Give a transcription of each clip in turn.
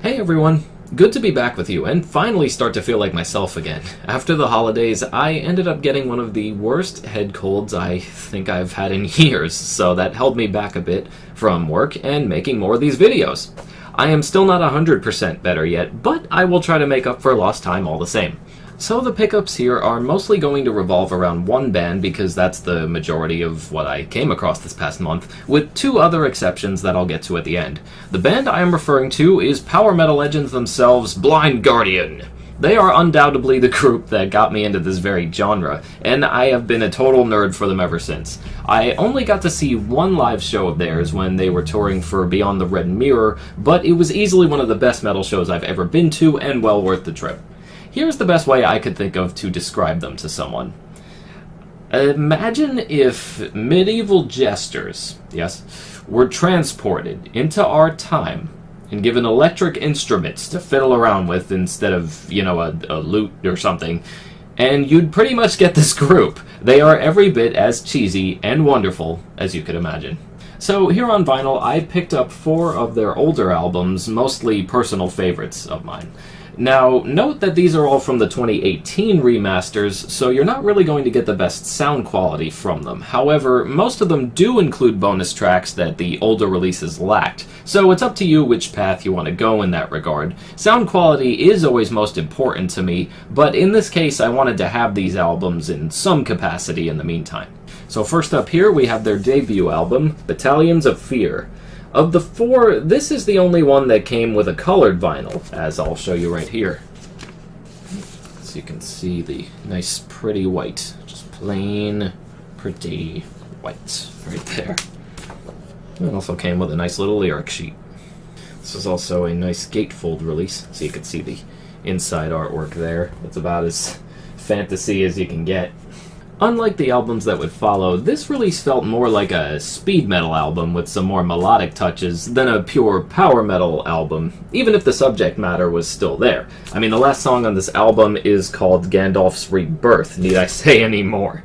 Hey everyone, good to be back with you and finally start to feel like myself again. After the holidays, I ended up getting one of the worst head colds I think I've had in years, so that held me back a bit from work and making more of these videos. I am still not 100% better yet, but I will try to make up for lost time all the same. So the pickups here are mostly going to revolve around one band because that's the majority of what I came across this past month, with two other exceptions that I'll get to at the end. The band I am referring to is power metal legends themselves, Blind Guardian. They are undoubtedly the group that got me into this very genre, and I have been a total nerd for them ever since. I only got to see one live show of theirs when they were touring for Beyond the Red Mirror, but it was easily one of the best metal shows I've ever been to and well worth the trip. Here's the best way I could think of to describe them to someone. Imagine if medieval jesters, yes, were transported into our time and given electric instruments to fiddle around with instead of, a lute or something, and you'd pretty much get this group. They are every bit as cheesy and wonderful as you could imagine. So here on vinyl, I picked up 4 of their older albums, mostly personal favorites of mine. Now, note that these are all from the 2018 remasters, so you're not really going to get the best sound quality from them. However, most of them do include bonus tracks that the older releases lacked, so it's up to you which path you want to go in that regard. Sound quality is always most important to me, but in this case I wanted to have these albums in some capacity in the meantime. So first up here we have their debut album, Battalions of Fear. Of the 4, this is the only one that came with a colored vinyl, as I'll show you right here. So you can see the nice pretty white, just plain pretty white right there. It also came with a nice little lyric sheet. This is also a nice gatefold release, so you can see the inside artwork there. It's about as fantasy as you can get. Unlike the albums that would follow, this release felt more like a speed metal album with some more melodic touches than a pure power metal album, even if the subject matter was still there. I mean, the last song on this album is called Gandalf's Rebirth, need I say any more?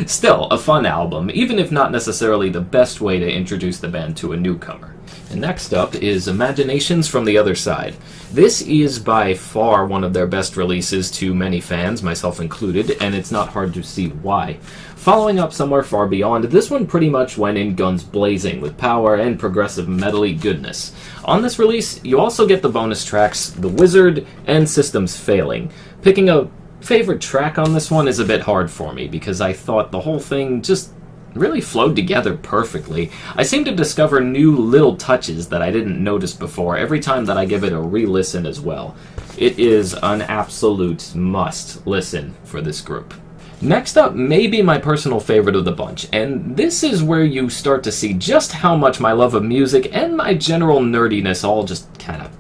Still, a fun album, even if not necessarily the best way to introduce the band to a newcomer. And next up is Imaginations from the Other Side. This is by far one of their best releases to many fans, myself included, and it's not hard to see why. Following up Somewhere Far Beyond, this one pretty much went in guns blazing with power and progressive metal-y goodness. On this release, you also get the bonus tracks The Wizard and Systems Failing. Picking a favorite track on this one is a bit hard for me because I thought the whole thing just really flowed together perfectly. I seem to discover new little touches that I didn't notice before every time that I give it a re-listen as well. It is an absolute must-listen for this group. Next up may be my personal favorite of the bunch, and this is where you start to see just how much my love of music and my general nerdiness all just kind of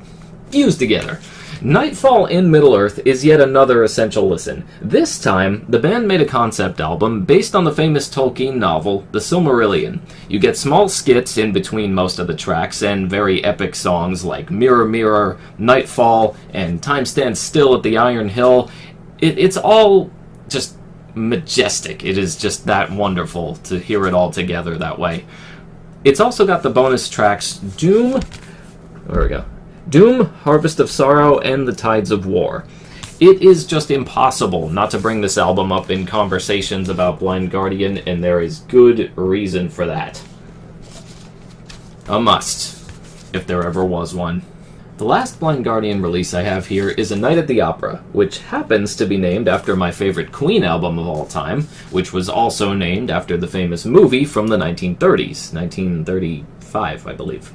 fuse together. Nightfall in Middle-earth is yet another essential listen. This time, the band made a concept album based on the famous Tolkien novel, The Silmarillion. You get small skits in between most of the tracks, and very epic songs like Mirror Mirror, Nightfall, and Time Stands Still at the Iron Hill. It's all just majestic. It is just that wonderful to hear it all together that way. It's also got the bonus tracks Doom, Harvest of Sorrow, and The Tides of War. It is just impossible not to bring this album up in conversations about Blind Guardian, and there is good reason for that. A must, if there ever was one. The last Blind Guardian release I have here is A Night at the Opera, which happens to be named after my favorite Queen album of all time, which was also named after the famous movie from the 1930s, 1935, I believe.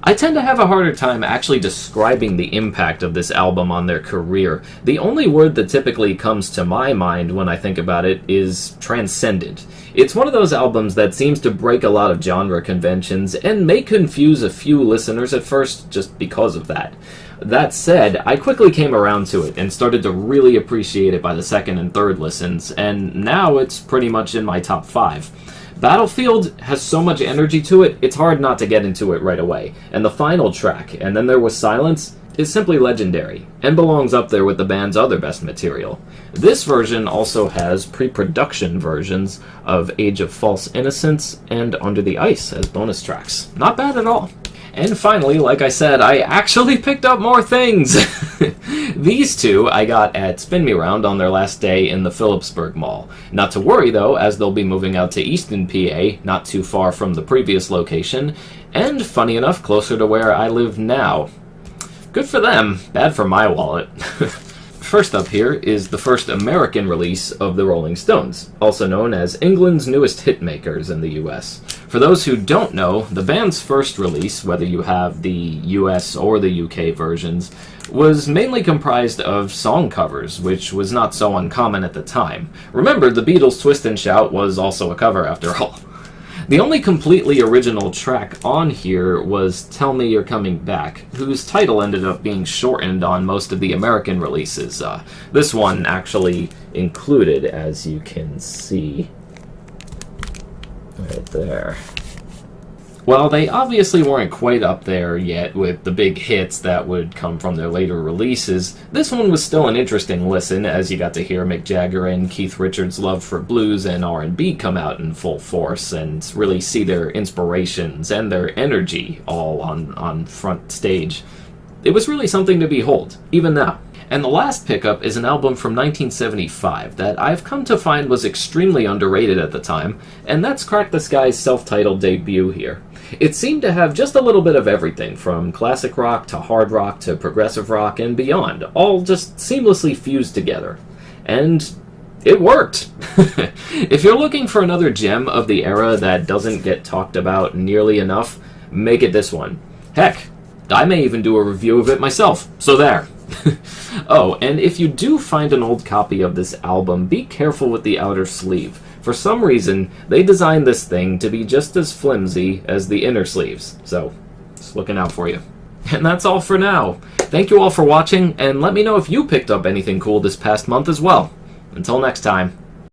I tend to have a harder time actually describing the impact of this album on their career. The only word that typically comes to my mind when I think about it is transcendent. It's one of those albums that seems to break a lot of genre conventions and may confuse a few listeners at first just because of that. That said, I quickly came around to it and started to really appreciate it by the second and third listens, and now it's pretty much in my top 5. Battlefield has so much energy to it, it's hard not to get into it right away. And the final track, And Then There Was Silence, is simply legendary, and belongs up there with the band's other best material. This version also has pre-production versions of Age of False Innocence and Under the Ice as bonus tracks. Not bad at all. And finally, like I said, I actually picked up more things! These two I got at Spin Me Round on their last day in the Phillipsburg Mall. Not to worry though, as they'll be moving out to Easton, PA, not too far from the previous location, and funny enough, closer to where I live now. Good for them, bad for my wallet. First up here is the first American release of the Rolling Stones, also known as England's newest hitmakers in the US. For those who don't know, the band's first release, whether you have the US or the UK versions, was mainly comprised of song covers, which was not so uncommon at the time. Remember, the Beatles' Twist and Shout was also a cover after all. The only completely original track on here was Tell Me You're Coming Back, whose title ended up being shortened on most of the American releases. This one actually included, as you can see, right there. While they obviously weren't quite up there yet with the big hits that would come from their later releases, this one was still an interesting listen, as you got to hear Mick Jagger and Keith Richards' love for blues and R&B come out in full force, and really see their inspirations and their energy all on front stage. It was really something to behold, even now. And the last pickup is an album from 1975 that I've come to find was extremely underrated at the time, and that's Crack the Sky's self-titled debut here. It seemed to have just a little bit of everything, from classic rock to hard rock to progressive rock and beyond, all just seamlessly fused together. And it worked! If you're looking for another gem of the era that doesn't get talked about nearly enough, make it this one. Heck, I may even do a review of it myself, so there. Oh, and if you do find an old copy of this album, be careful with the outer sleeve. For some reason, they designed this thing to be just as flimsy as the inner sleeves, so just looking out for you. And that's all for now. Thank you all for watching, and let me know if you picked up anything cool this past month as well. Until next time.